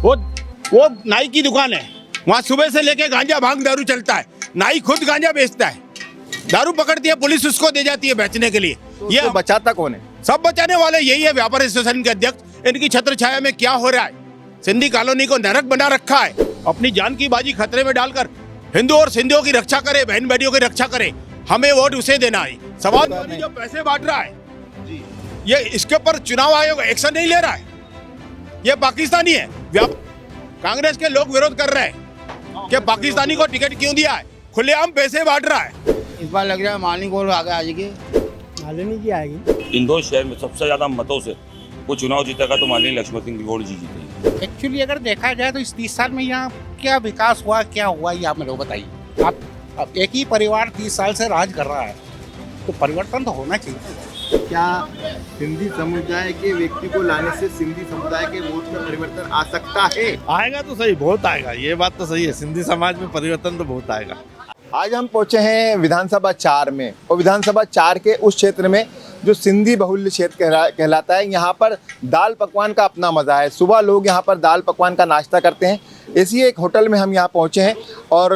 वो वो नाई की दुकान है, वहाँ सुबह से लेके गांजा भांग दारू चलता है। नाई खुद गांजा बेचता है, दारू पकड़ती है पुलिस, उसको दे जाती है बेचने के लिए। तो ये उसको बचाता कौन है? सब बचाने वाले यही है, व्यापार एसोसिएशन के अध्यक्ष। इनकी छत्र छाया में क्या हो रहा है? सिंधी कॉलोनी को नरक बना रखा है। अपनी जान की बाजी खतरे में डालकर हिंदू और सिंधियों की रक्षा करे, बहन बेटियों की रक्षा करे, हमें वोट उसे देना है। सवाल जो पैसे बांट रहा है ये, इसके ऊपर चुनाव आयोग एक्शन नहीं ले रहा है। ये पाकिस्तानी है। कांग्रेस के लोग विरोध कर रहे हैं कि पाकिस्तानी को टिकट क्यों दिया है, खुलेआम पैसे बांट रहा है। इस बार लग रहा है मालिनी गोल आगे आ जाएगी। मालिनी की आएगी। इंदौर शहर में सबसे ज्यादा मतों से वो चुनाव जीतेगा तो माननीय लक्ष्मण सिंह गौड़ जी जीतेंगे। एक्चुअली अगर देखा जाए तो इस 30 साल में यहाँ क्या विकास हुआ, क्या हुआ, ये आप मेरे को बताइए। आप अब एक ही परिवार 30 साल से राज कर रहा है, तो परिवर्तन तो होना चाहिए। क्या सिंधी समुदाय के व्यक्ति को लाने से सिंधी समुदाय के वोट में परिवर्तन आ सकता है? आएगा तो सही, बहुत आएगा, ये बात तो सही है। सिंधी समाज में परिवर्तन तो बहुत आएगा। आज हम पहुंचे हैं विधानसभा 4 में, और विधानसभा 4 के उस क्षेत्र में जो सिंधी बहुल्य क्षेत्र कहलाता है। यहाँ पर दाल पकवान का अपना मज़ा है। सुबह लोग यहाँ पर दाल पकवान का नाश्ता करते हैं। इसी एक होटल में हम यहाँ पहुँचे हैं, और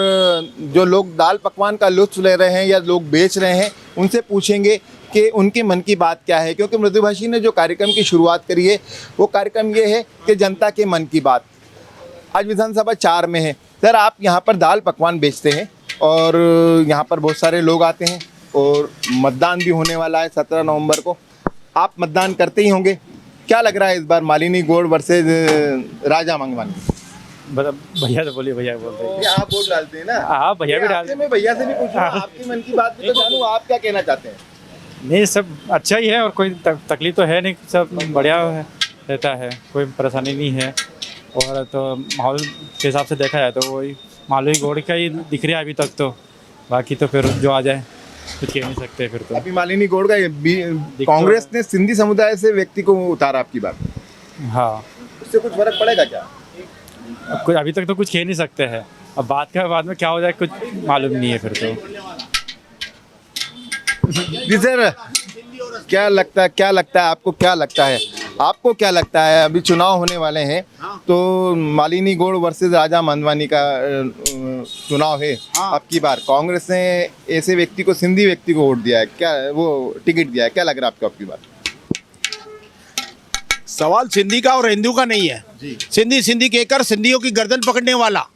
जो लोग दाल पकवान का लुत्फ़ ले रहे हैं या लोग बेच रहे हैं, उनसे पूछेंगे कि उनके मन की बात क्या है। क्योंकि मृदुभाषी ने जो कार्यक्रम की शुरुआत करी है वो कार्यक्रम ये है कि जनता के मन की बात। आज विधानसभा 4 में है। सर, आप यहाँ पर दाल पकवान बेचते हैं और यहाँ पर बहुत सारे लोग आते हैं, और मतदान भी होने वाला है 17 नवंबर को। आप मतदान करते ही होंगे। क्या लग रहा है इस बार मालिनी गौड़ वर्सेज राजा मंगवानी? भैया तो बोलिए, भैया बोलते हैं। आप वोट डालते हैं ना? हाँ, भैया भी डालते हैं। मैं भैया से भी पूछूंगा, आपकी मन की बात भी तो जानूं, आप क्या कहना चाहते हैं? नहीं, सब अच्छा ही है और कोई तकलीफ तो है नहीं, सब बढ़िया रहता है, कोई परेशानी नहीं है। और तो माहौल के हिसाब से देखा जाए तो वही मालूम गौड़ का ही दिख रहा है अभी तक तो। बाकी तो फिर जो आ जाए कुछ कह नहीं सकते फिर तो। अभी मालिनी गौड़ का कांग्रेस ने सिंधी समुदाय से व्यक्ति को उतारा, आपकी बात? हाँ, उससे कुछ फर्क पड़ेगा क्या? अब कुछ अभी तक तो कुछ कह नहीं सकते हैं। अब बाद में क्या हो जाए कुछ मालूम नहीं है फिर तो। जी सर, क्या लगता है आपको? आपको क्या लगता है अभी चुनाव होने वाले हैं, तो मालिनी गौड़ वर्सेस राजा मंदवानी का चुनाव है। आपकी बार कांग्रेस ने ऐसे व्यक्ति को, सिंधी व्यक्ति को वोट दिया है, क्या वो टिकट दिया है, क्या लग रहा है आपको आपकी बार? सवाल सिंधी का और हिंदू का नहीं है। सिंधी कहकर सिंधियों की गर्दन पकड़ने वाला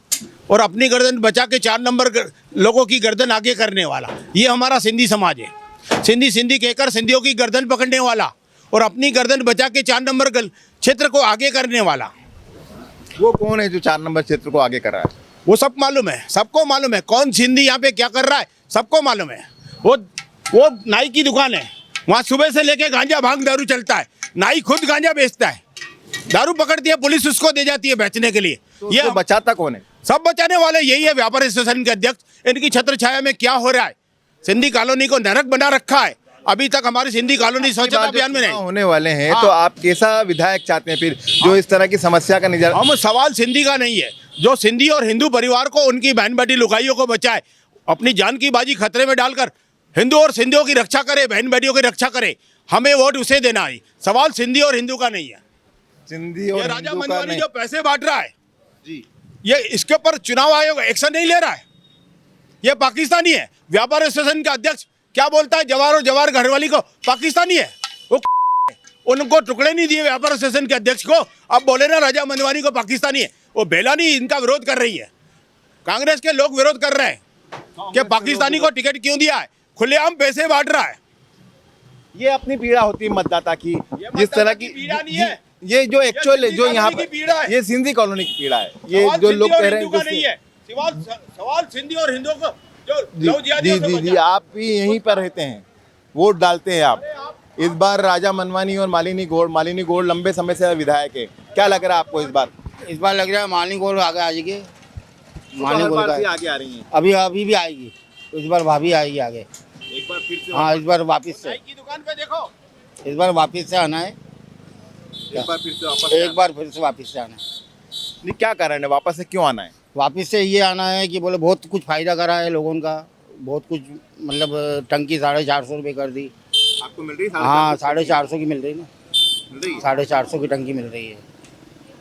और अपनी गर्दन बचा के 4 नंबर लोगों की गर्दन आगे करने वाला, ये हमारा सिंधी समाज है। सिंधी कहकर सिंधियों की गर्दन पकड़ने वाला और अपनी गर्दन बचा के 4 नंबर क्षेत्र को आगे करने वाला। वो कौन है जो 4 नंबर क्षेत्र को आगे कर रहा है? वो सब मालूम है, सबको मालूम है कौन सिंधी यहाँ पे क्या कर रहा है, सबको मालूम है। वो नाई की दुकान है, वहाँ सुबह से लेके गांजा भांग दारू चलता है। नाई खुद गांजा बेचता है, दारू पकड़ती है पुलिस, उसको दे जाती है बेचने के लिए। तो ये बचाता कौन है? सब बचाने वाले यही है, व्यापार एसोसिएशन के अध्यक्ष। इनकी छत्र छाया में क्या हो रहा है? सिंधी कॉलोनी को नरक बना रखा है। अभी तक हमारी सिंधी कॉलोनी स्वच्छता अभियान में नहीं होने वाले हैं। तो आप कैसा विधायक चाहते हैं फिर, जो इस तरह की समस्या का निजात? हम सवाल सिंधी का नहीं है, जो सिंधी और हिंदू परिवार को, उनकी बहन बेटी लुगाइयों को बचाए, अपनी जान की बाजी खतरे में डालकर हिंदू और सिंधियों की रक्षा करे, बहन बेटियों की रक्षा करे, हमें वोट उसे देना है। सवाल सिंधी और हिंदू का नहीं है। सिंधी और राजा हिंदू का मंदवानी नहीं। जो पैसे बांट रहा है जी, ये, इसके ऊपर चुनाव आयोग एक्शन नहीं ले रहा है। ये पाकिस्तानी है। व्यापार एसोसिएशन का अध्यक्ष क्या बोलता है, जवार और जवार घरवाली को पाकिस्तानी है। वो उनको टुकड़े नहीं दिए व्यापार एसोसिएशन के अध्यक्ष को, अब बोले ना राजा मंदवानी को पाकिस्तानी है। वो बेलानी इनका विरोध कर रही है, कांग्रेस के लोग विरोध कर रहे हैं कि पाकिस्तानी को टिकट क्यों दिया है, खुलेआम पैसे बांट रहा है। ये अपनी पीड़ा होती है मतदाता की, जिस तरह की पीड़ा नहीं है, ये जो एक्चुअल जो यहाँ पर ये सिंधी कॉलोनी की पीड़ा है। ये जो लोग कह रहे हैं, सवाल सिंधी और हिंदू को जी, आप भी यहीं पर रहते हैं, वोट डालते हैं आप। इस बार राजा मनवानी और मालिनी गौड़ लंबे समय से विधायक है। क्या लग रहा है आपको इस बार? इस बार लग रहा है मालिनी गोल आगे आ जाएगी। मालिनी गोल आगे आ रही है, अभी भी आएगी। इस बार भाभी आएगी आगे एक बार फिर से। हाँ, इस बार वापिस से, की दुकान पे देखो, इस बार वापिस से आना है। एक बार फिर से वापिस से आना है। नहीं, क्या कारण है वापस से क्यों आना है? वापिस से ये आना है कि बोले बहुत कुछ फ़ायदा करा है लोगों का, बहुत कुछ, मतलब टंकी 450 रुपये कर दी। आपको मिल रही है? हाँ, 450 की मिल रही ना, मिल रही है? 450 की टंकी मिल रही है।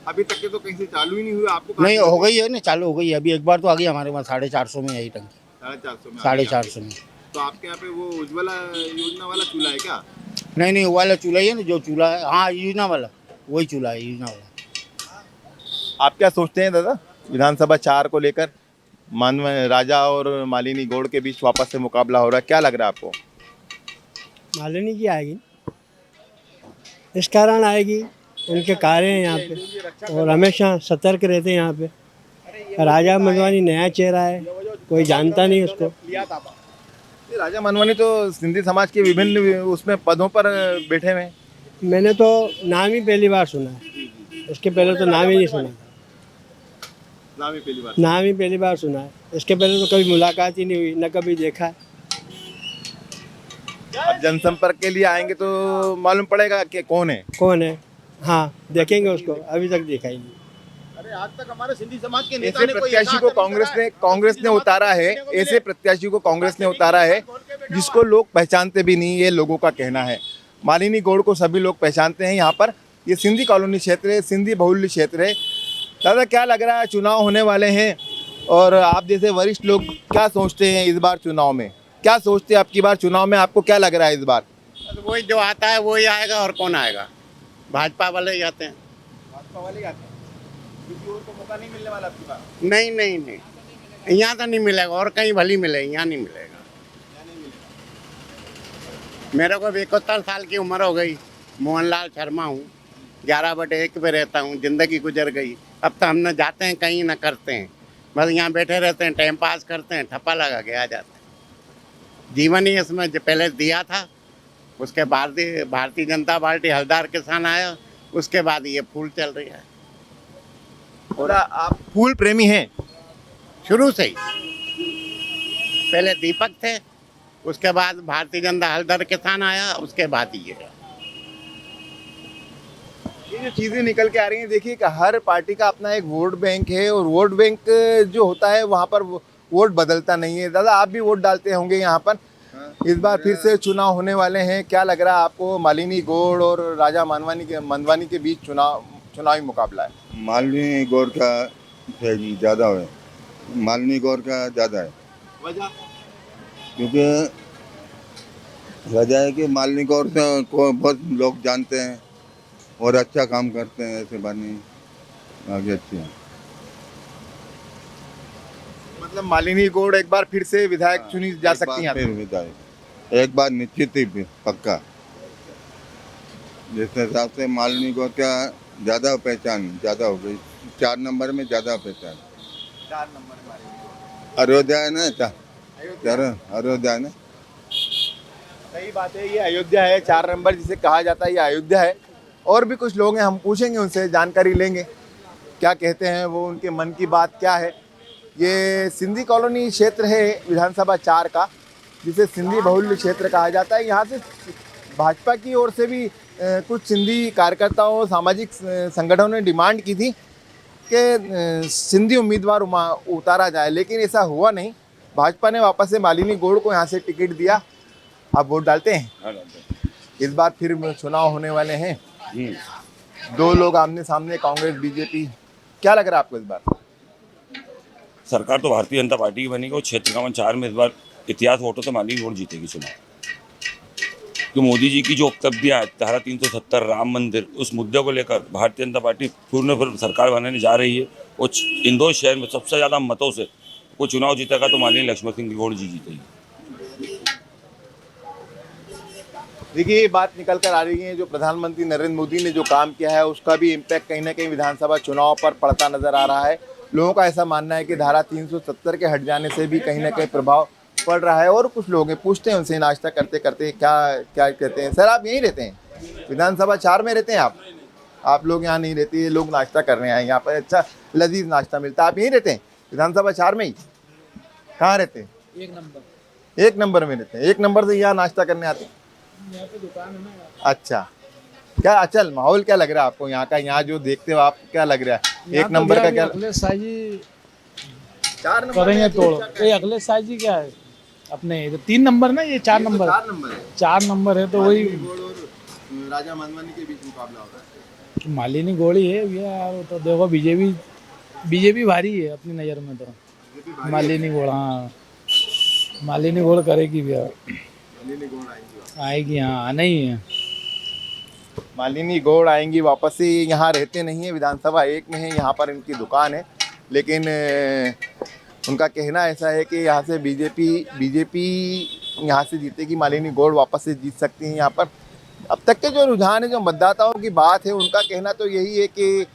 अभी तक के तो कहीं से चालू ही नहीं हुआ आपको कहाँ नहीं से हो गई है ना, चालू हो गई है। अभी एक बार तो आ गई हमारे वहाँ 450 में आई टंकी, 450 में 450 में। तो आपके यहाँ पे वो उज्ज्वला योजना वाला चूल्हा है क्या? नहीं वो वाला चूल्हा ही है ना, जो चूल्हा है, हाँ योजना वाला, वही चूल्हा है, योजना वाला। आप क्या सोचते हैं दादा विधानसभा 4 को लेकर? राजा और मालिनी गौड़ के बीच वापस से मुकाबला हो रहा है, क्या लग रहा है आपको? मालिनी जी आएगी, इस कारण आएगी उनके कार्य हैं यहाँ पे और हमेशा सतर्क रहते हैं यहाँ पे। राजा मनवानी नया चेहरा है, कोई जानता नहीं उसको। ये राजा मनवानी तो सिंधी समाज के विभिन्न उसमें पदों पर बैठे हुए हैं। मैंने तो नाम ही पहली बार सुना है, इसके पहले तो नाम ही नहीं सुना। नाम ही पहली बार। नाम ही पहली बार सुना है, इसके पहले तो कभी मुलाकात ही नहीं हुई, न कभी देखा है। अब जनसंपर्क के लिए आएंगे तो मालूम पड़ेगा कि कौन है। कौन है, हाँ देखेंगे उसको, अभी तक देखा ही नहीं। अरे आज तक हमारे सिंधी समाज के नेता ऐसे ने कोई प्रत्याशी को कांग्रेस ने उतारा है, ऐसे प्रत्याशी को कांग्रेस ने उतारा है जिसको लोग पहचानते भी नहीं, ये लोगों का कहना है। मालिनी गौड़ को सभी लोग पहचानते हैं। यहाँ पर ये सिंधी कॉलोनी क्षेत्र है, सिंधी बहुल्य क्षेत्र है। दादा क्या लग रहा है, चुनाव होने वाले हैं और आप जैसे वरिष्ठ लोग क्या सोचते हैं इस बार चुनाव में? क्या सोचते हैं आपकी बार चुनाव में, आपको क्या लग रहा है इस बार? वही जो आता है वही आएगा, और कौन आएगा? भाजपा वाले ही आते हैं। भाजपा वाले आते हैं, किसी और को मौका नहीं मिलने वाला आपकी बार? नहीं यहाँ तो नहीं मिलेगा, और कहीं भली मिले, यहाँ नहीं मिलेगा। मेरे को 71 साल की उम्र हो गई, मोहनलाल शर्मा हूँ, 11/1 पे रहता हूँ, जिंदगी गुजर गई। अब तो हम न जाते हैं कहीं न करते हैं, बस यहाँ बैठे रहते हैं, टाइम पास करते हैं, ठप्पा लगा के आ जाते हैं। जीवन ही इसमें जो पहले दिया था, उसके बाद भारतीय जनता पार्टी हलदार किसान आया, उसके बाद ये फूल चल रही है और आप फूल प्रेमी हैं? शुरू से ही। पहले दीपक थे, उसके बाद भारतीय जनता हलदर किसान आया, उसके बाद ये जो चीज़ें निकल के आ रही हैं, देखिए कि हर पार्टी का अपना एक वोट बैंक है और वोट बैंक जो होता है वहाँ पर वोट बदलता नहीं है। दादा आप भी वोट डालते होंगे यहाँ पर। इस बार फिर से चुनाव होने वाले हैं, क्या लग रहा है आपको? मालिनी गौड़ और राजा मनवानी के बीच चुनावी मुकाबला है। मालिनी गौड़ का ज़्यादा है, मालिनी गौड़ का ज़्यादा है। वजह? क्योंकि वजह है कि मालिनी गौड़ को बहुत लोग जानते हैं और अच्छा काम करते हैं, ऐसे बानी आगे अच्छी है। मतलब मालिनी गौड़ एक बार फिर से विधायक चुनी जा सकती हैं? फिर विधायक एक बार निश्चित ही पक्का। जिस हिसाब से मालिनी गौड़ का ज़्यादा पहचान ज़्यादा हो गई, 4 नंबर में ज़्यादा पहचान। 4 नंबर में अयोध्या है ना, अयोध्या है ना। सही बात है, ये अयोध्या है। 4 नंबर जिसे कहा जाता है ये अयोध्या है। और भी कुछ लोग हैं, हम पूछेंगे उनसे, जानकारी लेंगे क्या कहते हैं वो, उनके मन की बात क्या है। ये सिंधी कॉलोनी क्षेत्र है विधानसभा 4 का, जिसे सिंधी बहुल्य क्षेत्र कहा जाता है। यहाँ से भाजपा की ओर से भी कुछ सिंधी कार्यकर्ताओं, सामाजिक संगठनों ने डिमांड की थी कि सिंधी उम्मीदवार उतारा जाए, लेकिन ऐसा हुआ नहीं। भाजपा ने वापस से मालिनी गौड़ को यहाँ से टिकट दिया। आप वोट डालते हैं? इस बार फिर चुनाव होने वाले हैं, 2 लोग आमने सामने, कांग्रेस बीजेपी। क्या लग रहा है आपको इस बार? सरकार तो भारतीय जनता पार्टी की बनेगी और क्षेत्र क्रमांक 4 में इस बार इतिहास वोटों से मालिनी गौड़ जीतेगी चुनाव। तो मोदी जी की जो उपलब्धियां, धारा 370, राम मंदिर, उस मुद्दे को लेकर भारतीय जनता पार्टी पूर्ण सरकार बनाने जा रही है और इंदौर शहर में सबसे ज़्यादा मतों से वो चुनाव जीतेगा तो माननीय लक्ष्मण सिंह गौड़ जी जीतेगी। देखिए ये बात निकल कर आ रही है, जो प्रधानमंत्री नरेंद्र मोदी ने जो काम किया है उसका भी इम्पैक्ट कहीं ना कहीं विधानसभा चुनाव पर पड़ता नजर आ रहा है। लोगों का ऐसा मानना है कि धारा 370 के हट जाने से भी कहीं ना कहीं प्रभाव पड़ रहा है। और कुछ लोग हैं, पूछते हैं उनसे नाश्ता करते करते क्या क्या कहते हैं। सर आप यहीं रहते हैं, विधानसभा 4 में रहते हैं आप लोग यहाँ नहीं रहते, ये लोग नाश्ता कर रहे हैं यहाँ पर, अच्छा लजीज नाश्ता मिलता है। आप यहीं रहते हैं विधानसभा 4 में ही? कहाँ रहते हैं? 1 नंबर में रहते हैं। 1 नंबर से यहाँ नाश्ता करने आते हैं? यहाँ पे दुकान है ना। अच्छा, क्या अचल माहौल क्या लग रहा है आपको यहाँ का? यहाँ जो देखते हो आप क्या लग रहा है? 1 नंबर का क्या? अगले साजी 4 नंबर करेंगे तोड़। ये अगले साजी क्या है अपने? इधर 3 नंबर ना, ये 4 नंबर। 4 नंबर है। 4 नंबर है तो वही राजा मनवानी के बीच मुकाबला होता है। मालिनी गोड़ी है भैया यार, वो तो देखो बीजेपी भारी है अपनी नज़र में तो। मालिनी गोड़, हाँ मालिनी गोड़ करेगी भैया, आएगी, हाँ आना ही है। मालिनी गौड़ आएंगी वापस से। यहाँ रहते नहीं है, विधानसभा 1 में है, यहाँ पर इनकी दुकान है, लेकिन उनका कहना ऐसा है कि यहाँ से बीजेपी यहाँ से जीतेगी, मालिनी गौड़ वापस से जीत सकती हैं यहाँ पर। अब तक के जो रुझान है, जो मतदाताओं की बात है, उनका कहना तो यही है कि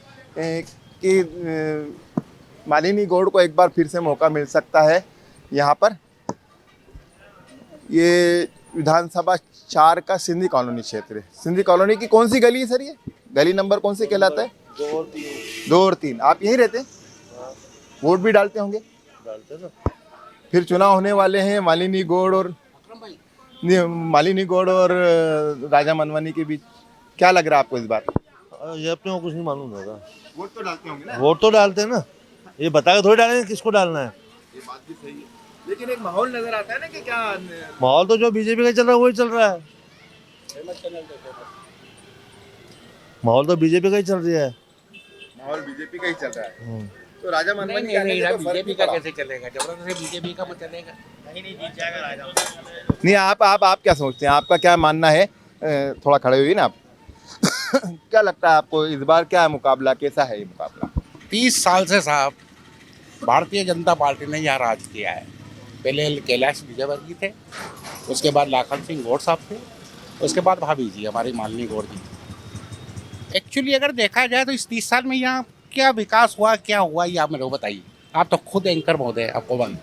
मालिनी गौड़ को एक बार फिर से मौका मिल सकता है यहाँ पर। ये विधानसभा 4 का सिंधी कॉलोनी क्षेत्र है। सिंधी कॉलोनी की कौन सी गली है सर? ये गली नंबर कौन सी कहलाता है? 2 और 3। आप यहीं रहते हैं? वोट भी डालते होंगे? डालते ना। फिर चुनाव होने वाले हैं मालिनी गौड़ और राजा मनवानी के बीच। क्या लग रहा है आपको इस बार? ये अपने को कुछ नहीं मालूम होगा। वोट तो डालते होंगे ना? वोट तो डालते हैं ना, ये बता के थोड़ी डालेंगे किसको डालना है। ये बात भी सही है, लेकिन एक माहौल नजर आता है ना कि क्या माहौल तो जो बीजेपी का चल रहा है वही चल रहा है। माहौल तो बीजेपी का ही चल रहा है। माहौल बीजेपी का ही चल रहा है। तो राजा मनवानी बीजेपी का कैसे चलेगा? जबरदस्ती बीजेपी का मत चलेगा, नहीं जीत जाएगा राजा। नहीं, आप क्या सोचते हैं? आपका क्या मानना है? थोड़ा खड़े हुई ना आप। क्या लगता है आपको इस बार क्या मुकाबला, कैसा है ये मुकाबला? 30 साल से साहब भारतीय जनता पार्टी ने यहाँ राज किया है। पहले कैलाश विजयवर्गीय थे, उसके बाद लाखन सिंह गौड़ साहब थे, उसके बाद भाभी जी हमारी मालिनी गौड़ जी। एक्चुअली अगर देखा जाए तो इस 30 साल में यहाँ क्या विकास हुआ, क्या हुआ, ये आप मेरे को बताइए। आप तो खुद एंकर महोदय, आपको बंद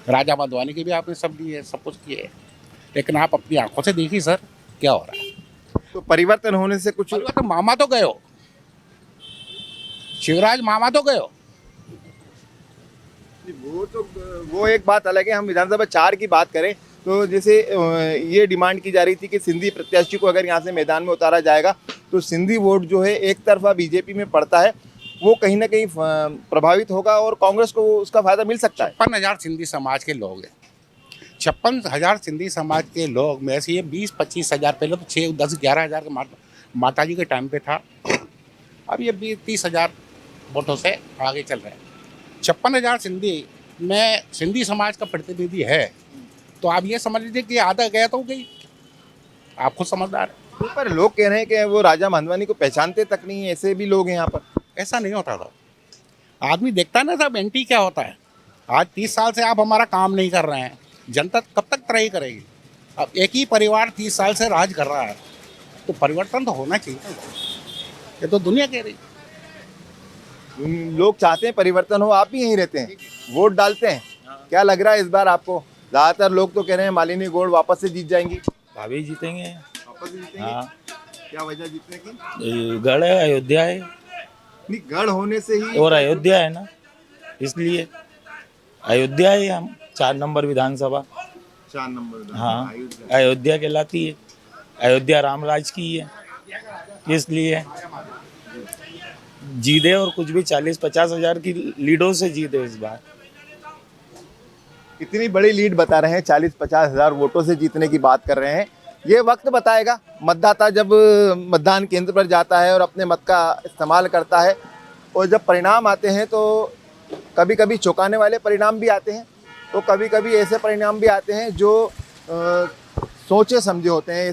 राजा मधवानी के भी आपने सब दिए, सब कुछ किए, लेकिन आप अपनी आंखों से देखिए सर क्या हो रहा है। तो परिवर्तन होने से कुछ तो मामा तो गए हो, शिवराज मामा तो गए हो। वो एक बात अलग है। हम विधानसभा 4 की बात करें तो जैसे ये डिमांड की जा रही थी कि सिंधी प्रत्याशी को अगर यहाँ से मैदान में उतारा जाएगा तो सिंधी वोट जो है एक तरफा बीजेपी में पड़ता है, वो कहीं ना कहीं प्रभावित होगा और कांग्रेस को उसका फायदा मिल सकता है। 56,000 सिंधी समाज के लोग हैं। 56,000 सिंधी समाज के लोग में से ये 20-25 हज़ार, पहले तो 6, 10, 11 हज़ार का माता जी के टाइम पे था, अब ये 20-30 हज़ार वोटों से आगे चल रहे हैं। 56,000 सिंधी में सिंधी समाज का प्रतिनिधि है, तो आप ये समझ लीजिए कि आधा गया तो गई। आप खुद समझदार हैं। पर लोग कह रहे हैं कि वो राजा मनवानी को पहचानते तक नहीं है, ऐसे भी लोग हैं यहाँ पर। ऐसा नहीं होता था। आदमी देखता है ना साहब एंटी क्या होता है। आज 30 साल से आप हमारा काम नहीं कर रहे हैं, जनता कब तक तरही करेगी? अब एक ही परिवार 30 साल से राज कर रहा है, तो परिवर्तन तो होना चाहिए। ये तो दुनिया कह रही। लोग चाहते हैं परिवर्तन हो, आप भी यहीं रहते हैं, वोट डालते हैं। क्या लग रहा है इस बार आपको? ज्यादातर लोग तो कह रहे हैं मालिनी गौड़ वापस से जीत जाएंगी। भाभी जीतेंगे। वापस से जीतेंगे? हाँ, क्या वजह जीतने की? गढ़ है, अयोध्या है, नहीं, गढ़ होने से ही और अयोध्या है ना, इसलिए अयोध्या है। हम 4 नंबर विधानसभा, 4 नंबर। हाँ अयोध्या कहलाती है। अयोध्या रामराज की है, इसलिए जीते और कुछ भी 40-50 हज़ार की लीडों से जीते इस बार। इतनी बड़ी लीड बता रहे हैं, 40-50 हज़ार वोटों से जीतने की बात कर रहे हैं। ये वक्त बताएगा। मतदाता जब मतदान केंद्र पर जाता है और अपने मत का इस्तेमाल करता है, और जब परिणाम आते हैं तो कभी कभी चौंकाने वाले परिणाम भी आते हैं, तो कभी कभी ऐसे परिणाम भी आते हैं जो सोचे समझे होते हैं।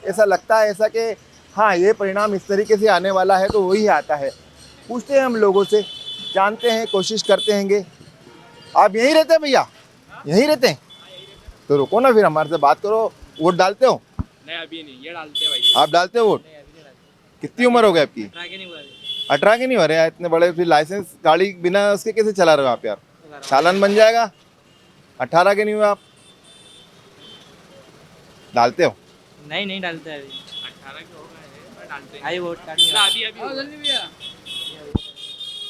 ऐसा लगता है ऐसा कि हाँ, ये परिणाम इस तरीके से आने वाला है, तो वही आता है। पूछते हैं हम लोगों से, जानते हैं, कोशिश करते हैंगे। आप यहीं रहते हैं भैया? यहीं रहते हैं? तो रुको ना, फिर हमारे से बात करो। वोट डालते हो? नहीं, अभी नहीं। ये डालते हैं भाई। आप डालते हो वोट? कितनी उम्र हो गई आपकी? 18 के नहीं हुआ। 18 के नहीं हो रहे यार, इतने बड़े। फिर लाइसेंस गाड़ी बिना उसके कैसे चला रहे हो आप यार? चालान बन जाएगा। 18 के नहीं हुए आप, डालते हो? नहीं, नहीं डालते अभी। 18 के हो गए, डालते हैं। आई वोट अभी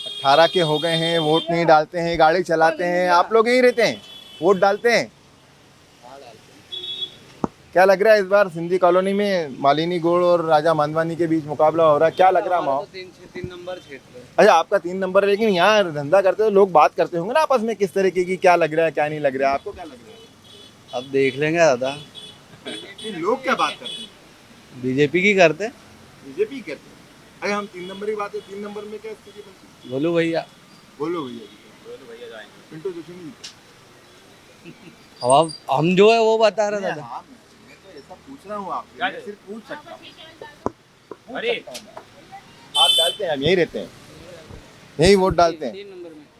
18 के हो गए हैं, वोट नहीं डालते हैं, गाड़ी चलाते हैं। आप लोग यहीं रहते हैं, वोट डालते हैं? क्या लग रहा है इस बार सिंधी कॉलोनी में मालिनी गौड़ और राजा मनवानी के बीच मुकाबला हो रहा है? क्या लग रहा है माहौल? 3 नंबर क्षेत्र। अच्छा, आपका 3 नंबर है, लेकिन यहाँ धंधा करते हो लोग बात करते होंगे ना आपस में, किस तरीके की क्या लग रहा है, क्या नहीं लग रहा है? आपको क्या लग रहा है? अब देख लेंगे दादा। लोग क्या बात करते हैं? बीजेपी की करते हैं। बीजेपी करते हैं। अरे हम 3 नंबर की बात है, 3 नंबर में क्या स्थिति बनती है? बोलो भैया। बोलो भैया पिंटू जोशी अब हम जो है वो बता रहे थे। हाँ, मैं तो ऐसा पूछ रहा हूँ आपसे, मैं सिर्फ पूछ सकता हूँ। आप डालते हैं, हम यहीं रहते हैं, यही वोट डालते हैं।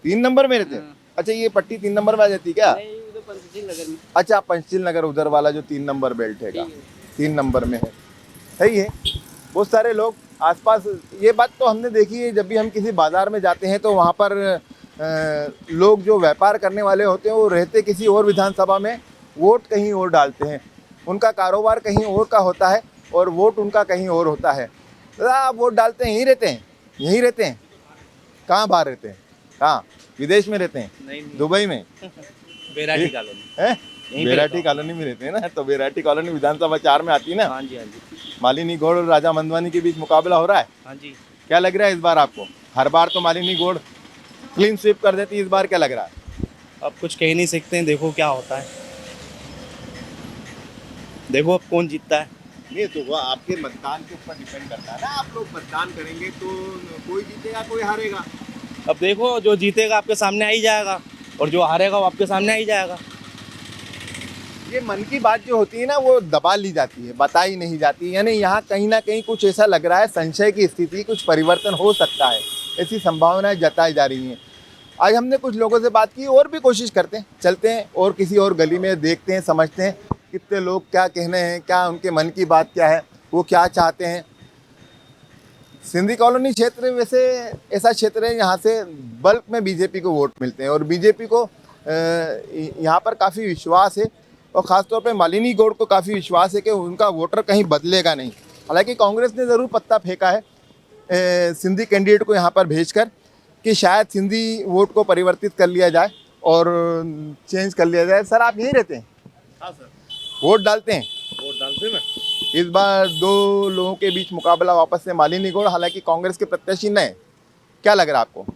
3 नंबर में रहते हैं। अच्छा, ये पट्टी 3 नंबर में आ जाती है क्या? अच्छा, पंचशील नगर उधर वाला जो 3 नंबर बेल्ट है, 3 नंबर में है। सही है। बहुत सारे लोग आसपास, ये बात तो हमने देखी है, जब भी हम किसी बाजार में जाते हैं तो वहाँ पर लोग जो व्यापार करने वाले होते हैं वो रहते किसी और विधानसभा में, वोट कहीं और डालते हैं। उनका कारोबार कहीं और का होता है और वोट उनका कहीं और होता है। तो आप वोट डालते हैं, यहीं रहते हैं, यहीं रहते हैं? कहाँ बाहर रहते हैं? कहाँ विदेश में रहते हैं? नहीं। दुबई में? बेराटी कॉलोनी है, बेराटी कॉलोनी में रहते हैं ना। तो बेराटी कॉलोनी विधानसभा 4 में आती है ना। हाँ जी हाँ जी मालिनी गौड़ और राजा मंदवानी के बीच मुकाबला हो रहा है। हाँ जी। क्या लग रहा है इस बार आपको? हर बार तो मालिनी गौड़ क्लीन स्वीप कर देती है, इस बार क्या लग रहा है? अब कुछ कह नहीं सकते हैं, देखो क्या होता है, देखो अब कौन जीतता है। नहीं तो वो आपके मतदान के ऊपर डिपेंड करता है ना। आप लोग मतदान करेंगे तो कोई जीतेगा कोई हारेगा। अब देखो जो जीतेगा आपके सामने आ ही जाएगा और जो हारेगा वो आपके सामने आ ही जाएगा। ये मन की बात जो होती है ना वो दबा ली जाती है, बताई नहीं जाती। यानी यहाँ कहीं ना कहीं कुछ ऐसा लग रहा है, संशय की स्थिति, कुछ परिवर्तन हो सकता है, ऐसी संभावनाएं जताई जा रही हैं। आज हमने कुछ लोगों से बात की, और भी कोशिश करते हैं, चलते हैं और किसी और गली में देखते हैं, समझते हैं कितने लोग क्या कहने हैं, क्या उनके मन की बात क्या है, वो क्या चाहते हैं। सिंधी कॉलोनी क्षेत्र वैसे ऐसा क्षेत्र है यहाँ से बल्क में बीजेपी को वोट मिलते हैं और बीजेपी को यहाँ पर काफ़ी विश्वास है और ख़ासतौर पे मालिनी गौड़ को काफ़ी विश्वास है कि उनका वोटर कहीं बदलेगा नहीं। हालांकि कांग्रेस ने ज़रूर पत्ता फेंका है सिंधी कैंडिडेट को यहाँ पर भेजकर कि शायद सिंधी वोट को परिवर्तित कर लिया जाए और चेंज कर लिया जाए। सर, आप यहीं रहते हैं? हाँ सर, वोट डालते हैं? वोट डालते ना। इस बार 2 लोगों के बीच मुकाबला वापस से मालिनी गौड़, हालांकि कांग्रेस के प्रत्याशी नए। क्या लग रहा है आपको?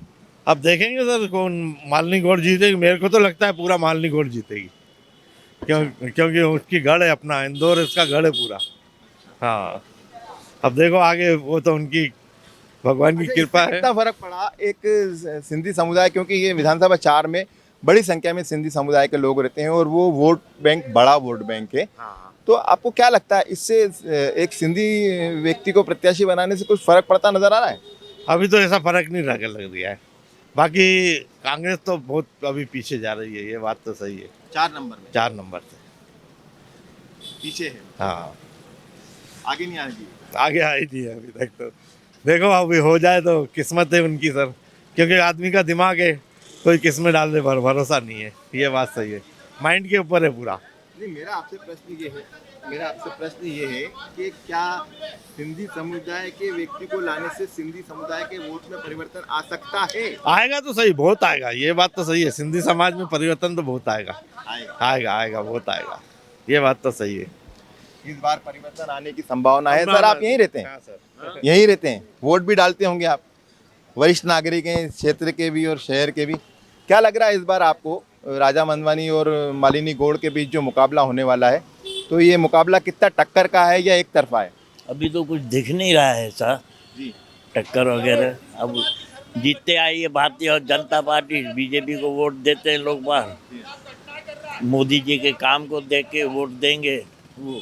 अब देखेंगे सर कौन मालिनी गौड़ जीतेगी। मेरे को तो लगता है पूरा मालिनी गौड़ जीतेगी, क्योंकि उसकी गढ़ है, अपना इंदौर इसका गढ़ है पूरा। हाँ, अब देखो आगे, वो तो उनकी भगवान की कृपा है। कितना फर्क पड़ा एक सिंधी समुदाय, क्योंकि ये विधानसभा 4 में बड़ी संख्या में सिंधी समुदाय के लोग रहते हैं और वो वोट बैंक बड़ा वोट बैंक है। तो आपको क्या लगता है, इससे एक सिंधी व्यक्ति को प्रत्याशी बनाने से कुछ फर्क पड़ता नजर आ रहा है? अभी तो ऐसा फर्क नहीं लग रहा है। बाकी कांग्रेस तो बहुत अभी पीछे जा रही है, ये बात तो सही है। 4 नंबर में 4 नंबर से पीछे है, हाँ, आगे नहीं आएगी। आगे आई थी अभी तक। तो देखो अभी हो जाए तो किस्मत है उनकी सर, क्योंकि आदमी का दिमाग है, कोई किस्मत डालने पर भरोसा नहीं है। ये बात सही है, माइंड के ऊपर है पूरा। नहीं, मेरा आपसे प्रश्न ये है कि क्या सिंधी समुदाय के व्यक्ति को लाने से सिंधी समुदाय के वोट में परिवर्तन आ सकता है? आएगा तो सही, बहुत आएगा, ये बात तो सही है। सिंधी समाज में परिवर्तन तो बहुत आएगा, आएगा बहुत आएगा, ये बात तो सही है। इस बार परिवर्तन आने की संभावना है। सर, आप यहीं रहते हैं? हाँ सर, यहीं रहते हैं, वोट भी डालते होंगे आप, वरिष्ठ नागरिक हैं इस क्षेत्र के भी और शहर के भी। क्या लग रहा है इस बार आपको, राजा मंदवानी और मालिनी गौड़ के बीच जो मुकाबला होने वाला है, तो ये मुकाबला कितना टक्कर का है या एक तरफा है? अभी तो कुछ दिख नहीं रहा है सर जी, टक्कर वगैरह। अब जीतते आई है भारतीय जनता पार्टी, बीजेपी को वोट देते हैं लोग बाहर, मोदी जी के काम को देख के वोट देंगे, वो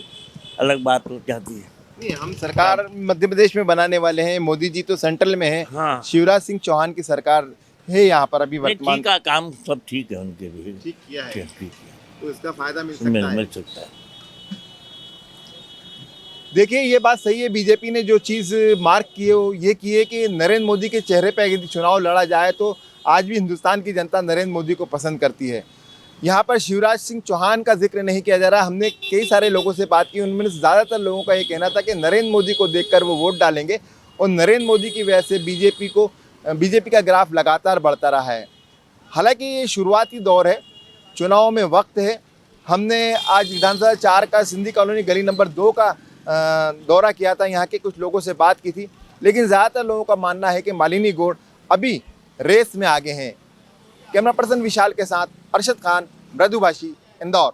अलग बात हो जाती है। नहीं, हम सरकार मध्य प्रदेश में बनाने वाले हैं, मोदी जी तो सेंट्रल में है। हाँ, शिवराज सिंह चौहान की सरकार है यहाँ पर अभी वर्तमान। ठीक है, काम सब ठीक है उनके भी, ठीक किया है, ठीक है, तो इसका फायदा मिल सकता है। मिल सकता है। देखिए, ये बात सही है, बीजेपी ने जो चीज़ मार्क की है वो ये की है कि नरेंद्र मोदी के चेहरे पे यदि चुनाव लड़ा जाए तो आज भी हिंदुस्तान की जनता नरेंद्र मोदी को पसंद करती है। यहाँ पर शिवराज सिंह चौहान का जिक्र नहीं किया जा रहा। हमने कई सारे लोगों से बात की, उनमें से ज़्यादातर लोगों का ये कहना था कि नरेंद्र मोदी को देखकर वो वोट डालेंगे और नरेंद्र मोदी की वजह से बीजेपी का ग्राफ लगातार बढ़ता रहा है। हालांकि ये शुरुआती दौर है, चुनाव में वक्त है। हमने आज विधानसभा 4 का सिंधी कॉलोनी गली नंबर 2 का दौरा किया था, यहाँ के कुछ लोगों से बात की थी, लेकिन ज़्यादातर लोगों का मानना है कि मालिनी गौड़ अभी रेस में आगे हैं। कैमरा पर्सन विशाल के साथ अरशद खान, मृदुभाषी, इंदौर।